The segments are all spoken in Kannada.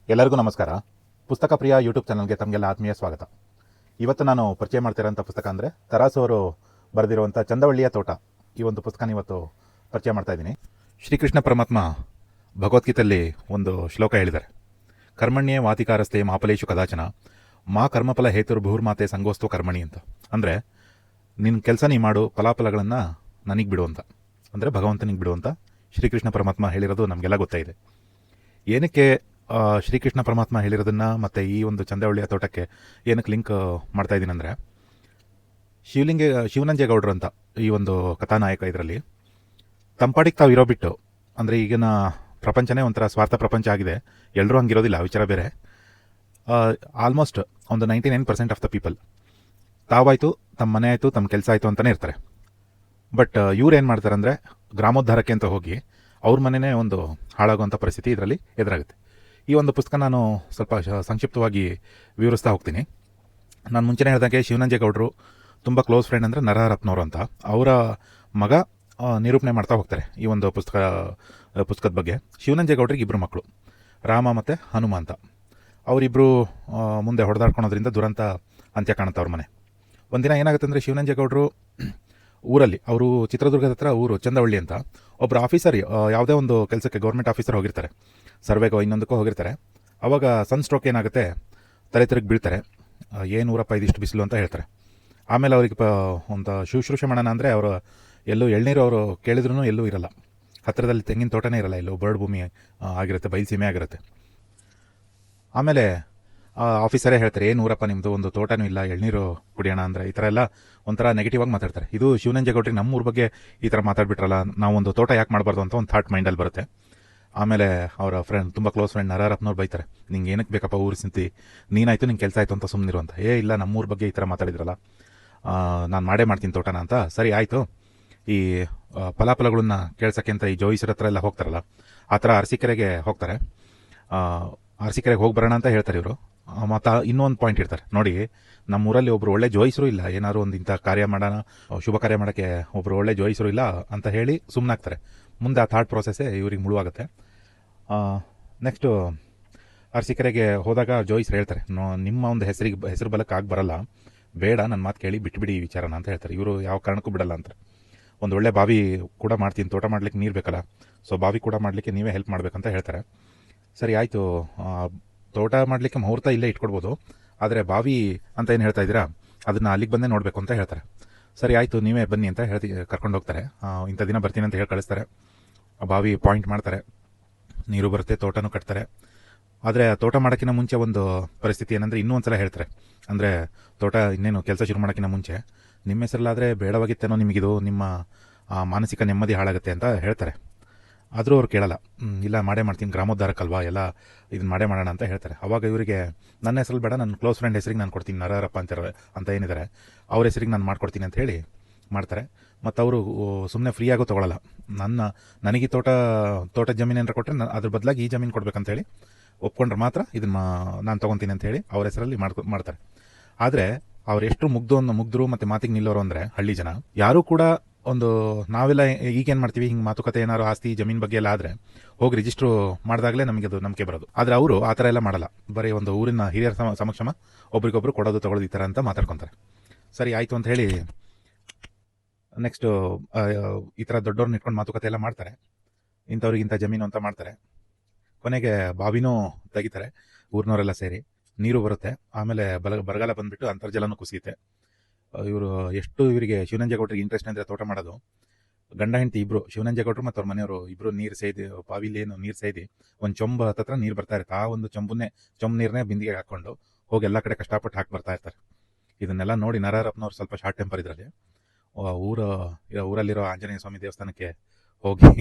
ಎಲ್ಲರಿಗೂ ನಮಸ್ಕಾರ. ಪುಸ್ತಕ ಪ್ರಿಯ ಯೂಟ್ಯೂಬ್ ಚಾನಲ್ಗೆ ತಮಗೆಲ್ಲ ಆತ್ಮೀಯ ಸ್ವಾಗತ. ಇವತ್ತು ನಾನು ಪರಿಚಯ ಮಾಡ್ತಿರೋಂಥ ಪುಸ್ತಕ ಅಂದರೆ ತರಾಸು ಅವರು ಬರೆದಿರುವಂಥ ಚಂದವಳ್ಳಿಯ ತೋಟ. ಈ ಒಂದು ಪುಸ್ತಕನ ಇವತ್ತು ಪರಿಚಯ ಮಾಡ್ತಾ ಇದ್ದೀನಿ. ಶ್ರೀಕೃಷ್ಣ ಪರಮಾತ್ಮ ಭಗವದ್ಗೀತೆಯಲ್ಲಿ ಒಂದು ಶ್ಲೋಕ ಹೇಳಿದ್ದಾರೆ, ಕರ್ಮಣ್ಯೇ ವಾತಿಕಾರಸ್ತೆ ಮಾಫಲೇಶು ಕದಾಚನ ಮಾ ಕರ್ಮಫಲ ಹೇತುರ್ಭೂರ್ಮಾತೆ ಸಂಗೋಸ್ತು ಕರ್ಮಣಿ ಅಂತ. ಅಂದರೆ ನಿನ್ನ ಕೆಲಸ ನೀ ಮಾಡು, ಫಲಾಫಲಗಳನ್ನು ನನಗೆ ಬಿಡು ಅಂತ, ಅಂದರೆ ಭಗವಂತನಿಗೆ ಬಿಡು ಅಂತ ಶ್ರೀಕೃಷ್ಣ ಪರಮಾತ್ಮ ಹೇಳಿರೋದು ನಮಗೆಲ್ಲ ಗೊತ್ತಾಯಿದೆ. ಏನಕ್ಕೆ ಶ್ರೀಕೃಷ್ಣ ಪರಮಾತ್ಮ ಹೇಳಿರೋದನ್ನು ಮತ್ತು ಈ ಒಂದು ಚಂದವಳ್ಳಿಯ ತೋಟಕ್ಕೆ ಏನಕ್ಕೆ ಲಿಂಕ್ ಮಾಡ್ತಾ ಇದ್ದೀನಿ ಅಂದರೆ, ಶಿವನಂಜೇಗೌಡರು ಅಂತ ಈ ಒಂದು ಕಥಾನಾಯಕ ಇದರಲ್ಲಿ ತಂಪಾಡಿಗೆ ತಾವು ಇರೋ ಬಿಟ್ಟು, ಅಂದರೆ ಈಗಿನ ಪ್ರಪಂಚನೇ ಒಂಥರ ಸ್ವಾರ್ಥ ಪ್ರಪಂಚ ಆಗಿದೆ, ಎಲ್ಲರೂ ಹಂಗಿರೋದಿಲ್ಲ, ವಿಚಾರ ಬೇರೆ. ಆಲ್ಮೋಸ್ಟ್ ಒಂದು 99% ಆಫ್ ದ ಪೀಪಲ್ ತಾವಾಯಿತು, ತಮ್ಮ ಮನೆ ಆಯಿತು, ತಮ್ಮ ಕೆಲಸ ಆಯಿತು ಅಂತಲೇ ಇರ್ತಾರೆ. ಬಟ್ ಇವ್ರು ಏನು ಮಾಡ್ತಾರೆ ಅಂದರೆ, ಗ್ರಾಮೋದ್ಧಾರಕ್ಕೆ ಅಂತ ಹೋಗಿ ಅವ್ರ ಮನೆಯೇ ಒಂದು ಹಾಳಾಗುವಂಥ ಪರಿಸ್ಥಿತಿ ಇದರಲ್ಲಿ ಎದುರಾಗುತ್ತೆ. ಈ ಒಂದು ಪುಸ್ತಕ ನಾನು ಸ್ವಲ್ಪ ಸಂಕ್ಷಿಪ್ತವಾಗಿ ವಿವರಿಸ್ತಾ ಹೋಗ್ತೀನಿ. ನಾನು ಮುಂಚೆನೇ ಹೇಳಿದಾಗೆ ಶಿವನಂಜೇಗೌಡರು ತುಂಬ ಕ್ಲೋಸ್ ಫ್ರೆಂಡ್ ಅಂದರೆ ನರಹರಪ್ಪನವರು ಅಂತ, ಅವರ ಮಗ ನಿರೂಪಣೆ ಮಾಡ್ತಾ ಹೋಗ್ತಾರೆ ಈ ಒಂದು ಪುಸ್ತಕದ ಬಗ್ಗೆ. ಶಿವನಂಜೇಗೌಡರಿಗೆ ಇಬ್ಬರು ಮಕ್ಕಳು, ರಾಮ ಮತ್ತು ಹನುಮ ಅಂತ. ಅವರಿಬ್ಬರು ಮುಂದೆ ಹೊಡೆದಾಡ್ಕೊಳೋದ್ರಿಂದ ದುರಂತ ಅಂತ್ಯ ಕಾಣುತ್ತೆ ಅವ್ರ ಮನೆ. ಒಂದಿನ ಏನಾಗುತ್ತೆ ಅಂದರೆ, ಶಿವನಂಜೇಗೌಡರು ಊರಲ್ಲಿ, ಅವರು ಚಿತ್ರದುರ್ಗದ ಹತ್ರ ಊರು ಚಂದವಳ್ಳಿ ಅಂತ, ಒಬ್ಬರು ಆಫೀಸರ್ ಯಾವುದೇ ಒಂದು ಕೆಲಸಕ್ಕೆ ಗೌರ್ಮೆಂಟ್ ಆಫೀಸರ್ ಹೋಗಿರ್ತಾರೆ, ಸರ್ವೆಗೋ ಇನ್ನೊಂದಕ್ಕೋ ಹೋಗಿರ್ತಾರೆ. ಅವಾಗ ಸನ್ ಸ್ಟ್ರೋಕ್ ಏನಾಗುತ್ತೆ, ತಲೆ ತಿರುಗಿ ಬೀಳ್ತಾರೆ. ಏನೂರಪ್ಪ ಇದಿಷ್ಟು ಬಿಸಿಲು ಅಂತ ಹೇಳ್ತಾರೆ. ಆಮೇಲೆ ಅವ್ರಿಗೆ ಒಂದು ಶುಶ್ರೂಷೆ ಮಾಡೋಣ ಅಂದರೆ ಅವರು ಎಲ್ಲೂ ಎಳ್ನೀರು ಅವರು ಕೇಳಿದ್ರೂ ಎಲ್ಲೂ ಇರಲ್ಲ, ಹತ್ತಿರದಲ್ಲಿ ತೆಂಗಿನ ತೋಟನೇ ಇರಲ್ಲ, ಎಲ್ಲೂ ಬರ್ಡ್ ಭೂಮಿ ಆಗಿರುತ್ತೆ, ಬಯಲುಸೀಮೆ ಆಗಿರುತ್ತೆ. ಆಮೇಲೆ ಆಫೀಸರೇ ಹೇಳ್ತಾರೆ, ಏನೂರಪ್ಪ ನಿಮ್ಮದು ಒಂದು ತೋಟನೂ ಇಲ್ಲ, ಎಳ್ನೀರು ಕುಡಿಯೋಣ ಅಂದರೆ ಈ ಥರ ಎಲ್ಲ ಒಂಥರ ನೆಗೆಟಿವ್ ಆಗಿ ಮಾತಾಡ್ತಾರೆ. ಇದು ಶಿವನಂಜೇಗೌಡರಿಗೆ ನಮ್ಮೂರ ಬಗ್ಗೆ ಈ ಥರ ಮಾತಾಡ್ಬಿಟ್ರಲ್ಲ, ನಾವು ಒಂದು ತೋಟ ಯಾಕೆ ಮಾಡಬಾರ್ದು ಅಂತ ಒಂದು ಥಾಟ್ ಮೈಂಡಲ್ಲಿ ಬರುತ್ತೆ. ಆಮೇಲೆ ಅವರ ಫ್ರೆಂಡ್, ತುಂಬ ಕ್ಲೋಸ್ ಫ್ರೆಂಡ್ ನರಹರಪ್ಪನವ್ರು ಬೈತಾರೆ, ನಿಂಗೆ ಏನಕ್ಕೆ ಬೇಕಪ್ಪ ಊರು ಸಿಂತಿ, ನೀನಾಯಿತು ನಿಂಗೆ ಕೆಲಸ ಆಯಿತು ಅಂತ ಸುಮ್ಮನಿರು ಅಂತ. ಇಲ್ಲ, ನಮ್ಮೂರ ಬಗ್ಗೆ ಈ ಥರ ಮಾತಾಡಿದ್ರಲ್ಲ, ನಾನು ಮಾಡೇ ಮಾಡ್ತೀನಿ ತೋಟನ ಅಂತ. ಸರಿ ಆಯಿತು, ಈ ಫಲಾಫಲಗಳನ್ನ ಕೇಳ್ಸೋಕ್ಕೆ ಅಂತ ಈ ಜೋಯಿಸರ ಹತ್ರ ಎಲ್ಲ ಹೋಗ್ತಾರಲ್ಲ, ಆ ಥರ ಅರಸೀಕೆರೆಗೆ ಹೋಗ್ತಾರೆ. ಅರಸೀಕೆರೆಗೆ ಹೋಗಿ ಬರೋಣ ಅಂತ ಹೇಳ್ತಾರೆ ಇವರು. ಮತ್ತು ಇನ್ನೊಂದು ಪಾಯಿಂಟ್ ಇರ್ತಾರೆ ನೋಡಿ, ನಮ್ಮೂರಲ್ಲಿ ಒಬ್ಬರು ಒಳ್ಳೆ ಜೋಯಿಸರು ಇಲ್ಲ, ಏನಾದ್ರು ಒಂದು ಇಂಥ ಕಾರ್ಯ ಮಾಡೋಣ, ಶುಭ ಕಾರ್ಯ ಮಾಡೋಕ್ಕೆ ಒಬ್ಬರು ಒಳ್ಳೆ ಜೋಯಿಸರು ಇಲ್ಲ ಅಂತ ಹೇಳಿ ಸುಮ್ಮನಾಗ್ತಾರೆ. ಮುಂದೆ ಆ ಥಾಟ್ ಪ್ರೋಸೆಸ್ಸೇ ಇವ್ರಿಗೆ ಮುಳುವಾಗುತ್ತೆ. ನೆಕ್ಸ್ಟು ಅರಸೀಕೆರೆಗೆ ಹೋದಾಗ ಜೋಯಿಸ್ರು ಹೇಳ್ತಾರೆ, ನಿಮ್ಮ ಒಂದು ಹೆಸರು ಬಲಕ್ಕೆ ಆಗಿ ಬರಲ್ಲ, ಬೇಡ, ನನ್ನ ಮಾತು ಕೇಳಿ ಬಿಟ್ಬಿಡಿ ಈ ವಿಚಾರನ ಅಂತ ಹೇಳ್ತಾರೆ. ಇವರು ಯಾವ ಕಾರಣಕ್ಕೂ ಬಿಡಲ್ಲ ಅಂತಾರೆ. ಒಂದು ಒಳ್ಳೆ ಬಾವಿ ಕೂಡ ಮಾಡ್ತೀನಿ, ತೋಟ ಮಾಡಲಿಕ್ಕೆ ನೀರು ಬೇಕಲ್ಲ, ಸೊ ಬಾವಿ ಕೂಡ ಮಾಡಲಿಕ್ಕೆ ನೀವೇ ಹೆಲ್ಪ್ ಮಾಡಬೇಕಂತ ಹೇಳ್ತಾರೆ. ಸರಿ ಆಯಿತು, ತೋಟ ಮಾಡಲಿಕ್ಕೆ ಮುಹೂರ್ತ ಇಲ್ಲೇ ಇಟ್ಕೊಡ್ಬೋದು, ಆದರೆ ಬಾವಿ ಅಂತ ಏನು ಹೇಳ್ತಾ ಇದ್ದೀರಾ, ಅದನ್ನು ಅಲ್ಲಿಗೆ ಬಂದೇ ನೋಡಬೇಕು ಅಂತ ಹೇಳ್ತಾರೆ. ಸರಿ ಆಯಿತು, ನೀವೇ ಬನ್ನಿ ಅಂತ ಕರ್ಕೊಂಡು ಹೋಗ್ತಾರೆ. ಇಂಥ ದಿನ ಬರ್ತೀನಿ ಅಂತ ಹೇಳಿ ಕಳಿಸ್ತಾರೆ. ಬಾವಿ ಪಾಯಿಂಟ್ ಮಾಡ್ತಾರೆ, ನೀರು ಬರುತ್ತೆ, ತೋಟನೂ ಕಟ್ತಾರೆ. ಆದರೆ ತೋಟ ಮಾಡೋಕ್ಕಿಂತ ಮುಂಚೆ ಒಂದು ಪರಿಸ್ಥಿತಿ ಏನಂದರೆ, ಇನ್ನೂ ಒಂದು ಸಲ ಹೇಳ್ತಾರೆ, ಅಂದರೆ ತೋಟ ಇನ್ನೇನು ಕೆಲಸ ಶುರು ಮಾಡೋಕ್ಕಿಂತ ಮುಂಚೆ, ನಿಮ್ಮ ಹೆಸರಲ್ಲಾದರೆ ಬೇಡವಾಗಿತ್ತೇನೋ ನಿಮಗಿದು, ನಿಮ್ಮ ಮಾನಸಿಕ ನೆಮ್ಮದಿ ಹಾಳಾಗುತ್ತೆ ಅಂತ ಹೇಳ್ತಾರೆ. ಆದರೂ ಅವ್ರು ಕೇಳಲ್ಲ, ಇಲ್ಲ ಮಾಡೇ ಮಾಡ್ತೀನಿ, ಗ್ರಾಮೋದ್ಧಾರಕ್ಕಲ್ವಾ, ಎಲ್ಲ ಇದನ್ನ ಮಾಡೇ ಮಾಡೋಣ ಅಂತ ಹೇಳ್ತಾರೆ. ಅವಾಗ ಇವರಿಗೆ, ನನ್ನ ಹೆಸರಲ್ಲಿ ಬೇಡ, ನನ್ನ ಕ್ಲೋಸ್ ಫ್ರೆಂಡ್ ಹೆಸರಿಗೆ ನಾನು ಕೊಡ್ತೀನಿ, ನರಹರಪ್ಪ ಅಂತ ಏನಿದ್ದಾರೆ ಅವ್ರ ಹೆಸರಿಗೆ ನಾನು ಮಾಡ್ಕೊಡ್ತೀನಿ ಅಂತ ಹೇಳಿ ಮಾಡ್ತಾರೆ. ಮತ್ತು ಅವರು ಸುಮ್ಮನೆ ಫ್ರೀಯಾಗೂ ತೊಗೊಳ್ಳಲ್ಲ, ನನಗೆ ತೋಟದ ಜಮೀನು ಏನಾರು ಕೊಟ್ಟರೆ ಅದ್ರ ಬದಲಾಗಿ ಈ ಜಮೀನು ಕೊಡ್ಬೇಕಂತೇಳಿ ಒಪ್ಕೊಂಡ್ರೆ ಮಾತ್ರ ಇದನ್ನು ನಾನು ತೊಗೊತೀನಿ ಅಂತ ಹೇಳಿ ಅವ್ರ ಹೆಸರಲ್ಲಿ ಮಾಡ್ತಾರೆ. ಆದರೆ ಅವ್ರು ಎಷ್ಟು ಮುಗ್ಧರು ಮತ್ತು ಮಾತಿಗೆ ನಿಲ್ಲೋರು ಅಂದರೆ, ಹಳ್ಳಿ ಜನ ಯಾರೂ ಕೂಡ ಒಂದು, ನಾವೆಲ್ಲ ಈಗೇನು ಮಾಡ್ತೀವಿ, ಹಿಂಗೆ ಮಾತುಕತೆ ಏನಾರು ಆಸ್ತಿ ಜಮೀನು ಬಗ್ಗೆ ಎಲ್ಲ ಆದರೆ ಹೋಗಿ ರಿಜಿಸ್ಟ್ರು ಮಾಡಿದಾಗಲೇ ನಮಗೆ ಅದು ನಂಬಿಕೆ ಬರೋದು. ಆದರೆ ಅವರು ಆ ಥರ ಎಲ್ಲ ಮಾಡಲ್ಲ, ಬರೀ ಒಂದು ಊರಿನ ಹಿರಿಯರ ಸಮಕ್ಷಮ ಒಬ್ರಿಗೊಬ್ರು ಕೊಡೋದು ತಗೊಳ್ಳೋದು ಈ ಥರ ಅಂತ ಮಾತಾಡ್ಕೊತಾರೆ. ಸರಿ ಆಯಿತು ಅಂತ ಹೇಳಿ ನೆಕ್ಸ್ಟು ಈ ಥರ ದೊಡ್ಡವ್ರನ್ನ ಇಟ್ಕೊಂಡು ಮಾತುಕತೆ ಎಲ್ಲ ಮಾಡ್ತಾರೆ, ಇಂಥವ್ರಿಗಿಂತ ಜಮೀನು ಅಂತ ಮಾಡ್ತಾರೆ. ಕೊನೆಗೆ ಬಾವಿನೂ ತೆಗಿತಾರೆ, ಊರಿನವರೆಲ್ಲ ಸೇರಿ ನೀರು ಬರುತ್ತೆ. ಆಮೇಲೆ ಬರಗಾಲ ಬಂದುಬಿಟ್ಟು ಅಂತರ್ಜಲನೂ ಕುಸಿಯುತ್ತೆ. ಇವರು ಎಷ್ಟು ಇವರಿಗೆ ಶಿವನಂಜೇಗೌಡರಿಗೆ ಇಂಟ್ರೆಸ್ಟ್ ಅಂದರೆ ತೋಟ ಮಾಡೋದು, ಗಂಡ ಹೆಂಡತಿ ಇಬ್ಬರು, ಶಿವನಂಜೇಗೌಡರು ಮತ್ತು ಅವ್ರ ಮನೆಯವರು ಇಬ್ಬರು ನೀರು ಸೇದಿ, ಬಾವಿಲಿ ಏನು ನೀರು ಸೇದಿ ಒಂದು ಚೊಂಬು ಹತ್ರ ನೀರು ಬರ್ತಾ ಇರುತ್ತೆ. ಆ ಒಂದು ಚೊಂಬು ನೀರನ್ನೇ ಬಿಂದಿಗೆ ಹಾಕ್ಕೊಂಡು ಹೋಗಿ ಎಲ್ಲ ಕಡೆ ಕಷ್ಟಪಟ್ಟು ಹಾಕಿ ಬರ್ತಾ ಇರ್ತಾರೆ. ಇದನ್ನೆಲ್ಲ ನೋಡಿ ನರಹರಪ್ಪನವ್ರು ಸ್ವಲ್ಪ ಶಾರ್ಟ್ ಟೆಂಪರ್ ಇದರಲ್ಲಿ, ಊರಲ್ಲಿರೋ ಆಂಜನೇಯ ಸ್ವಾಮಿ ದೇವಸ್ಥಾನಕ್ಕೆ ಹೋಗಿ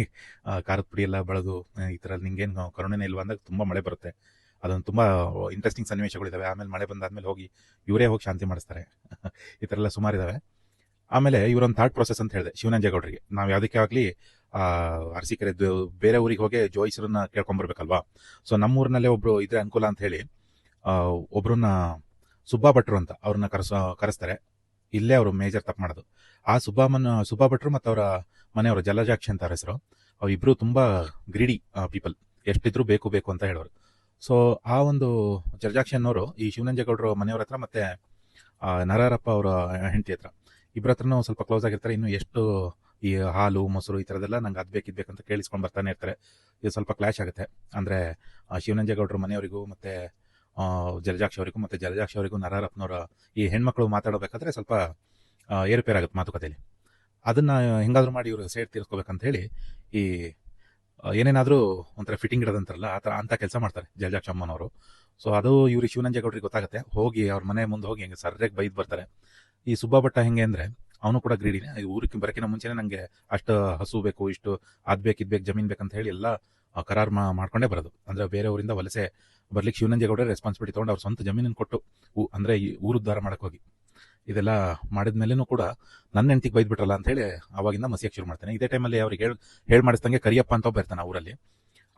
ಖಾರದ ಪುಡಿ ಎಲ್ಲ ಬಳದು, ಈ ಥರ ನಿಂಗೇನು ಕರುಣೆನೇ ಇಲ್ವಾ ಅಂದಾಗ ತುಂಬ ಮಳೆ ಬರುತ್ತೆ. ಅದೊಂದು ತುಂಬ ಇಂಟ್ರೆಸ್ಟಿಂಗ್ ಸನ್ನಿವೇಶಗಳಿದ್ದಾವೆ. ಆಮೇಲೆ ಮಳೆ ಬಂದಾದ್ಮೇಲೆ ಇವರೇ ಹೋಗಿ ಶಾಂತಿ ಮಾಡಿಸ್ತಾರೆ. ಈ ಥರ ಎಲ್ಲ ಸುಮಾರಿದ್ದಾವೆ. ಆಮೇಲೆ ಇವರೊಂದು ಥಾಟ್ ಪ್ರೋಸೆಸ್ ಅಂತ ಹೇಳಿದೆ ಶಿವನಂಜೇಗೌಡರಿಗೆ, ನಾವು ಯಾವುದಕ್ಕೆ ಆಗಲಿ ಅರಸೀಕೆರೆ ಬೇರೆ ಊರಿಗೆ ಹೋಗಿ ಜೋಯಿಸರನ್ನ ಕೇಳ್ಕೊಂಬರ್ಬೇಕಲ್ವಾ. ಸೊ ನಮ್ಮೂರಿನಲ್ಲೇ ಒಬ್ಬರು ಇದ್ರೆ ಅನುಕೂಲ ಅಂತ ಹೇಳಿ ಒಬ್ಬರನ್ನ ಸುಬ್ಬಾ ಭಟ್ರು ಅಂತ ಅವ್ರನ್ನ ಕರೆಸ್ತಾರೆ. ಇಲ್ಲೇ ಅವರು ಮೇಜರ್ ತಪ್ಪು ಮಾಡೋದು. ಆ ಸುಬ್ಬಾ ಭಟ್ರು ಮತ್ತು ಅವರ ಮನೆಯವರು ಜಲಜಾಕ್ಷಿ ಅಂತ ಅವ್ರ ಹೆಸರು. ಅವಿಬ್ರು ತುಂಬ ಗ್ರೀಡಿ ಪೀಪಲ್, ಎಷ್ಟಿದ್ರು ಬೇಕು ಅಂತ ಹೇಳೋರು. ಸೊ ಆ ಒಂದು ಜಲಜಾಕ್ಷಿ ಅನ್ನೋರು ಈ ಶಿವನಂಜೇಗೌಡರು ಮನೆಯವ್ರ ಹತ್ರ ಮತ್ತೆ ನರಹರಪ್ಪ ಅವರ ಹೆಂಡತಿ ಹತ್ರ ಇಬ್ಬರ ಹತ್ರನೂ ಸ್ವಲ್ಪ ಕ್ಲೋಸ್ ಆಗಿರ್ತಾರೆ. ಇನ್ನು ಎಷ್ಟು ಈ ಹಾಲು ಮೊಸರು ಈ ಥರದ್ದೆಲ್ಲ ನಂಗೆ ಅದು ಬೇಕಿದ್ಬೇಕಂತ ಕೇಳಿಸ್ಕೊಂಡು ಬರ್ತಾನೆ ಇರ್ತಾರೆ. ಇದು ಸ್ವಲ್ಪ ಕ್ಲಾಶ್ ಆಗುತ್ತೆ. ಅಂದರೆ ಶಿವನಂಜೇಗೌಡರ ಮನೆಯವರಿಗೂ ಮತ್ತು ಜಲಜಾಕ್ಷಿ ಅವರಿಗೂ ಮತ್ತು ಜಲಜಾಕ್ಷಿ ಅವರಿಗೂ ನರಹರಪ್ಪನವರ ಈ ಹೆಣ್ಮಕ್ಳು ಮಾತಾಡಬೇಕಾದ್ರೆ ಸ್ವಲ್ಪ ಏರುಪೇರಾಗುತ್ತೆ ಮಾತುಕತೆಯಲ್ಲಿ. ಅದನ್ನು ಹೆಂಗಾದ್ರೂ ಮಾಡಿ ಇವರು ಸೇಡ್ ತೀರಿಸ್ಕೋಬೇಕಂತ ಹೇಳಿ ಈ ಏನೇನಾದರೂ ಒಂಥರ ಫಿಟ್ಟಿಂಗ್ ಇಡೋದಂತಾರಲ್ಲ ಆ ಥರ ಅಂಥ ಕೆಲಸ ಮಾಡ್ತಾರೆ ಜಲಜಾಕ್ಷಿ ಅಮ್ಮನವರು. ಸೊ ಅದು ಇವ್ರಿಗೆ ಶಿವನಂಜೇಗೌಡರಿಗೆ ಗೊತ್ತಾಗುತ್ತೆ. ಹೋಗಿ ಅವ್ರ ಮನೆ ಮುಂದೆ ಹೋಗಿ ಹೆಂಗೆ ಸರ್ಯಾಗಿ ಬೈದು ಬರ್ತಾರೆ. ಈ ಸುಬ್ಬ ಭಟ್ಟ ಹೆಂಗೆ ಅಂದರೆ ಅವನು ಕೂಡ ಗ್ರೀಡಿನೇ. ಊರಿಗೆ ಬರೋಕ್ಕಿಂತ ಮುಂಚೆನೇ ನನಗೆ ಅಷ್ಟು ಹಸು ಬೇಕು, ಇಷ್ಟು ಅದು ಬೇಕು ಇದು ಬೇಕು ಜಮೀನು ಬೇಕಂತ ಹೇಳಿ ಎಲ್ಲ ಕರಾರು ಮಾಡ್ಕೊಂಡೇ ಬರೋದು. ಅಂದರೆ ಬೇರೆಯವರಿಂದ ವಲಸೆ ಬರ್ಲಿಕ್ಕೆ ಶಿವನಂಜೇಗೌಡರೇ ರೆಸ್ಪಾನ್ಸಿಬಿಲಿಟಿ ತೊಗೊಂಡು ಅವ್ರ ಸ್ವಂತ ಜಮೀನನ್ನು ಕೊಟ್ಟು ಅಂದರೆ ಈ ಊರುದ್ಧಾರ ಮಾಡೋಕ್ಕೆ ಹೋಗಿ ಇದೆಲ್ಲ ಮಾಡಿದ ಮೇಲೂ ಕೂಡ ನನ್ನ ಹೆಂಡತಿಗೆ ಬೈದ್ಬಿಟ್ರಲ್ಲ ಅಂತ ಹೇಳಿ ಅವಾಗಿಂದ ಮಸಿಯಕ್ಕೆ ಶುರು ಮಾಡ್ತಾನೆ. ಇದೇ ಟೈಮಲ್ಲಿ ಅವ್ರಿಗೆ ಹೇಳಿ ಮಾಡಿಸ್ದಂಗೆ ಕರಿಯಪ್ಪ ಅಂತ ಒಬ್ಬ ಇರ್ತಾನೆ ಊರಲ್ಲಿ.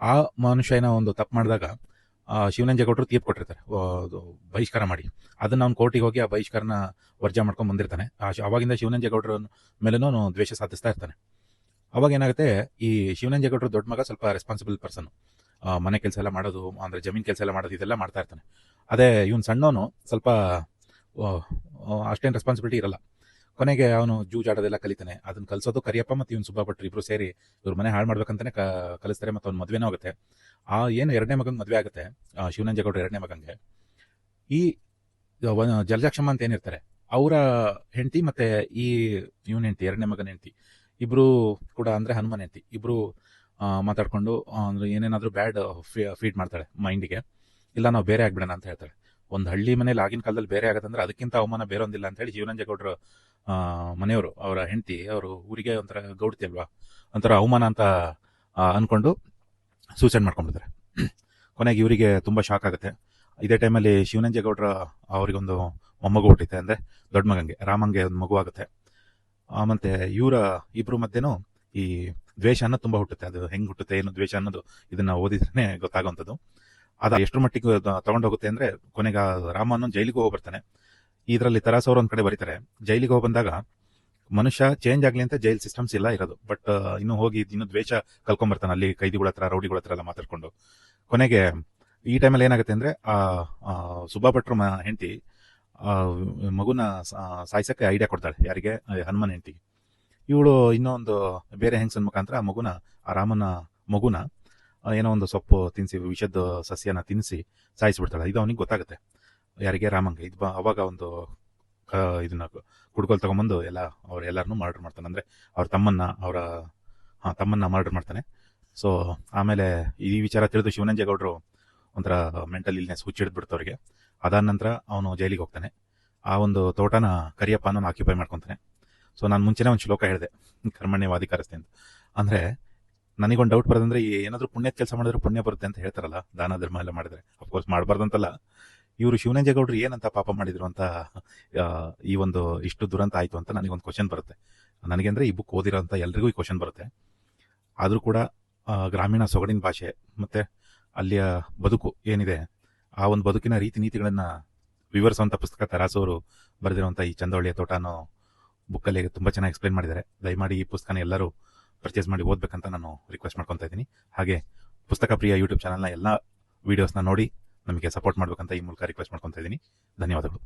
ಆ ಮನುಷ್ಯ ಏನೋ ಒಂದು ತಪ್ಪು ಮಾಡಿದಾಗ ಶಿವನಂಜೇಗೌಡರು ತೀರ್ಪು ಕೊಟ್ಟಿರ್ತಾರೆ ಬಹಿಷ್ಕಾರ ಮಾಡಿ. ಅದನ್ನು ಅವ್ನು ಕೋರ್ಟಿಗೆ ಹೋಗಿ ಆ ಬಹಿಷ್ಕಾರನ ವರ್ಜಾ ಮಾಡ್ಕೊಂಡು ಬಂದಿರ್ತಾನೆ. ಅವಾಗಿಂದ ಶಿವನಂಜೇಗೌಡರ ಮೇಲೂ ದ್ವೇಷ ಸಾಧಿಸ್ತಾ ಇರ್ತಾನೆ. ಅವಾಗ ಏನಾಗುತ್ತೆ, ಈ ಶಿವನಂಜೇಗೌಡರು ದೊಡ್ಡ ಮಗ ಸ್ವಲ್ಪ ರೆಸ್ಪಾನ್ಸಿಬಲ್ ಪರ್ಸನ್, ಮನೆ ಕೆಲಸ ಎಲ್ಲ ಮಾಡೋದು, ಅಂದರೆ ಜಮೀನು ಕೆಲಸ ಎಲ್ಲ ಮಾಡೋದು ಇದೆಲ್ಲ ಮಾಡ್ತಾ ಇರ್ತಾನೆ. ಅದೇ ಇವನು ಸಣ್ಣವನು ಸ್ವಲ್ಪ ಅಷ್ಟೇನು ರೆಸ್ಪಾನ್ಸಿಬಿಲಿಟಿ ಇರಲ್ಲ. ಕೊನೆಗೆ ಅವನು ಜೂಜಾಡೋದೆಲ್ಲ ಕಲಿತಾನೆ. ಅದನ್ನ ಕಲಿಸೋದು ಕರಿಯಪ್ಪ ಮತ್ತು ಇವನು ಸುಬ್ಬ ಭಟ್ರು ಇಬ್ರು ಸೇರಿ ಇವ್ರ ಮನೆ ಹಾಳು ಮಾಡ್ಬೇಕಂತಾನೆ ಕಲಿಸ್ತಾರೆ. ಮತ್ತು ಅವ್ನ ಮದುವೆನೂ ಆಗುತ್ತೆ. ಏನು ಎರಡನೇ ಮಗಂಗೆ ಮದುವೆ ಆಗುತ್ತೆ ಶಿವನಂಜೇಗೌಡರು ಎರಡನೇ ಮಗಂಗೆ. ಈ ಜಲಜಾಕ್ಷಮ್ಮ ಅಂತ ಏನಿರ್ತಾರೆ ಅವರ ಹೆಂಡತಿ ಮತ್ತೆ ಈ ಇವನ ಹೆಂಡತಿ ಎರಡನೇ ಮಗನ ಹೆಂಡತಿ ಇಬ್ರು ಕೂಡ ಅಂದರೆ ಹನುಮನ್ ಹೆಂಡತಿ ಇಬ್ರು ಮಾತಾಡ್ಕೊಂಡು ಅಂದ್ರೆ ಏನೇನಾದರೂ ಬ್ಯಾಡ್ ಫೀಡ್ ಮಾಡ್ತಾಳೆ ಮೈಂಡಿಗೆ. ಇಲ್ಲ ನಾವು ಬೇರೆ ಆಗ್ಬಿಡೋಣ ಅಂತ ಹೇಳ್ತಾಳೆ. ಒಂದು ಹಳ್ಳಿ ಮನೇಲಿ ಆಗಿನ ಕಾಲದಲ್ಲಿ ಬೇರೆ ಆಗತ್ತಂದ್ರೆ ಅದಕ್ಕಿಂತ ಅವಮಾನ ಬೇರೆ ಒಂದಿಲ್ಲ ಅಂತ ಹೇಳಿ ಶಿವನಂಜೇಗೌಡರು ಮನೆಯವರು ಅವರ ಹೆಂಡತಿ ಅವರು ಊರಿಗೆ ಒಂಥರ ಗೌಡ್ತಿ ಅಲ್ವಾ, ಒಂಥರ ಅವಮಾನ ಅಂತ ಅಂದ್ಕೊಂಡು ಸೂಸೈಡ್ ಮಾಡ್ಕೊಂಡ್ಬಿಡ್ತಾರೆ. ಕೊನೆಗೆ ಇವರಿಗೆ ತುಂಬ ಶಾಕ್ ಆಗುತ್ತೆ. ಇದೇ ಟೈಮಲ್ಲಿ ಶಿವನಂಜೇಗೌಡರ ಅವರಿಗೊಂದು ಮೊಮ್ಮಗು ಹುಟ್ಟುತ್ತೆ. ಅಂದರೆ ದೊಡ್ಡ ಮಗಂಗೆ ರಾಮಂಗೆ ಒಂದು ಮಗು ಆಗುತ್ತೆ. ಮತ್ತು ಇವರ ಇಬ್ಬರು ಮಧ್ಯೆನೂ ಈ ದ್ವೇಷ ಅನ್ನೋದು ತುಂಬ ಹುಟ್ಟುತ್ತೆ. ಅದು ಹೆಂಗೆ ಹುಟ್ಟುತ್ತೆ ಏನು ದ್ವೇಷ ಅನ್ನೋದು ಇದನ್ನು ಓದಿದ್ರೆ ಗೊತ್ತಾಗುವಂಥದ್ದು. ಅದು ಎಷ್ಟರ ಮಟ್ಟಿಗೆ ತಗೊಂಡೋಗುತ್ತೆ ಅಂದರೆ ಕೊನೆಗೆ ರಾಮನ್ನು ಜೈಲಿಗೆ ಹೋಗಿ ಬರ್ತಾನೆ. ಇದರಲ್ಲಿ ತರಾಸವ್ರು ಒಂದು ಕಡೆ ಬರೀತಾರೆ, ಜೈಲಿಗೆ ಹೋಗಿ ಬಂದಾಗ ಮನುಷ್ಯ ಚೇಂಜ್ ಆಗಲಿ ಅಂತ ಜೈಲ್ ಸಿಸ್ಟಮ್ಸ್ ಎಲ್ಲ ಇರೋದು. ಬಟ್ ಇನ್ನೂ ಹೋಗಿ ಇನ್ನೂ ದ್ವೇಷ ಕಲ್ಕೊಂಬರ್ತಾನೆ ಅಲ್ಲಿ ಕೈದಿಗಳ ಹತ್ರ ರೌಡಿಗಳ ಹತ್ರ ಎಲ್ಲ ಮಾತಾಡ್ಕೊಂಡು. ಕೊನೆಗೆ ಈ ಟೈಮಲ್ಲಿ ಏನಾಗುತ್ತೆ ಅಂದರೆ ಸುಬ್ಬ ಭಟ್ರು ಹೆಂಡತಿ ಮಗುನ ಸಾಯಿಸೋಕ್ಕೆ ಐಡಿಯಾ ಕೊಡ್ತಾಳೆ. ಯಾರಿಗೆ? ಹನುಮನ್ ಹೆಂಡತಿಗೆ. ಇವಳು ಇನ್ನೊಂದು ಬೇರೆ ಹೆಂಗಸನ ಮುಖಾಂತರ ಆ ರಾಮನ ಮಗುನ ಏನೋ ಒಂದು ಸೊಪ್ಪು ತಿನ್ನಿಸಿ ವಿಷದ ಸಸ್ಯನ ತಿನ್ನಿಸಿ ಸಾಯಿಸ್ಬಿಡ್ತಾಳೆ. ಇದು ಅವನಿಗೆ ಗೊತ್ತಾಗುತ್ತೆ. ಯಾರಿಗೆ? ರಾಮಂಗೆ. ಇದು ಅವಾಗ ಒಂದು ಇದನ್ನ ಕುಡ್ಕೋಲ್ ತಗೊಂಬಂದು ಎಲ್ಲರನ್ನೂ ಮರ್ಡರ್ ಮಾಡ್ತಾನೆ. ಅಂದರೆ ಅವ್ರ ತಮ್ಮನ್ನ ಮರ್ಡರ್ ಮಾಡ್ತಾನೆ. ಸೊ ಆಮೇಲೆ ಈ ವಿಚಾರ ತಿಳಿದು ಶಿವನಂಜೇಗೌಡರು ಒಂಥರ ಮೆಂಟಲ್ ಇಲ್ನೆಸ್ ಹುಚ್ಚಿಡ್ಬಿಡ್ತು ಅವ್ರಿಗೆ. ಅದಾದ ನಂತರ ಅವನು ಜೈಲಿಗೆ ಹೋಗ್ತಾನೆ. ಆ ಒಂದು ತೋಟನ ಕರಿಯಪ್ಪ ಅನ್ನೋನು ಆಕ್ಯುಪೈ ಮಾಡ್ಕೊತಾನೆ. ಸೊ ನಾನು ಮುಂಚೆನೇ ಒಂದು ಶ್ಲೋಕ ಹೇಳಿದೆ, ಕರ್ಮಣ್ಯವಾಧಿಕಾರಸ್ಥೆ ಅಂತ. ಅಂದರೆ ನನಗೊಂದು ಡೌಟ್ ಬರೋದಂದ್ರೆ ಏನಾದರೂ ಪುಣ್ಯದ ಕೆಲಸ ಮಾಡಿದ್ರೆ ಪುಣ್ಯ ಬರುತ್ತೆ ಅಂತ ಹೇಳ್ತಾರಲ್ಲ, ದಾನ ಧರ್ಮ ಎಲ್ಲ ಮಾಡಿದ್ರೆ. ಅಫ್ಕೋರ್ಸ್ ಮಾಡಬಾರ್ದಂತಲ್ಲ. ಇವರು ಶಿವನಂಜೇಗೌಡರು ಏನಂತ ಪಾಪ ಮಾಡಿದ್ರು ಅಂತ ಈ ಒಂದು ಇಷ್ಟು ದುರಂತ ಆಯಿತು ಅಂತ ನನಗೊಂದು ಕ್ವಶನ್ ಬರುತ್ತೆ. ನನಗೆ ಅಂದರೆ ಈ ಬುಕ್ ಓದಿರೋಂಥ ಎಲ್ರಿಗೂ ಈ ಕ್ವಶನ್ ಬರುತ್ತೆ. ಆದರೂ ಕೂಡ ಗ್ರಾಮೀಣ ಸೊಗಡಿನ ಭಾಷೆ ಮತ್ತು ಅಲ್ಲಿಯ ಬದುಕು ಏನಿದೆ ಆ ಒಂದು ಬದುಕಿನ ರೀತಿ ನೀತಿಗಳನ್ನು ವಿವರಿಸುವಂಥ ಪುಸ್ತಕ ತರಾಸವರು ಬರೆದಿರುವಂಥ ಈ ಚಂದವಳ್ಳಿಯ ತೋಟ ಅನ್ನೋ ಬುಕ್ಕಲ್ಲಿ ತುಂಬ ಚೆನ್ನಾಗಿ ಎಕ್ಸ್ಪ್ಲೇನ್ ಮಾಡಿದ್ದಾರೆ. ದಯಮಾಡಿ ಈ ಪುಸ್ತಕನ ಎಲ್ಲರೂ ಪರ್ಚೇಸ್ ಮಾಡಿ ಓದಬೇಕಂತ ನಾನು ರಿಕ್ವೆಸ್ಟ್ ಮಾಡ್ಕೊತಾ ಇದ್ದೀನಿ. ಹಾಗೆ ಪುಸ್ತಕ ಪ್ರಿಯ ಯೂಟ್ಯೂಬ್ ಚಾನಲ್ನ ಎಲ್ಲ ವೀಡಿಯೋಸ್ನ ನೋಡಿ ನಮಗೆ ಸಪೋರ್ಟ್ ಮಾಡಬೇಕಂತ ಈ ಮೂಲಕ ರಿಕ್ವೆಸ್ಟ್ ಮಾಡ್ಕೊತಾ ಇದ್ದೀನಿ. ಧನ್ಯವಾದಗಳು.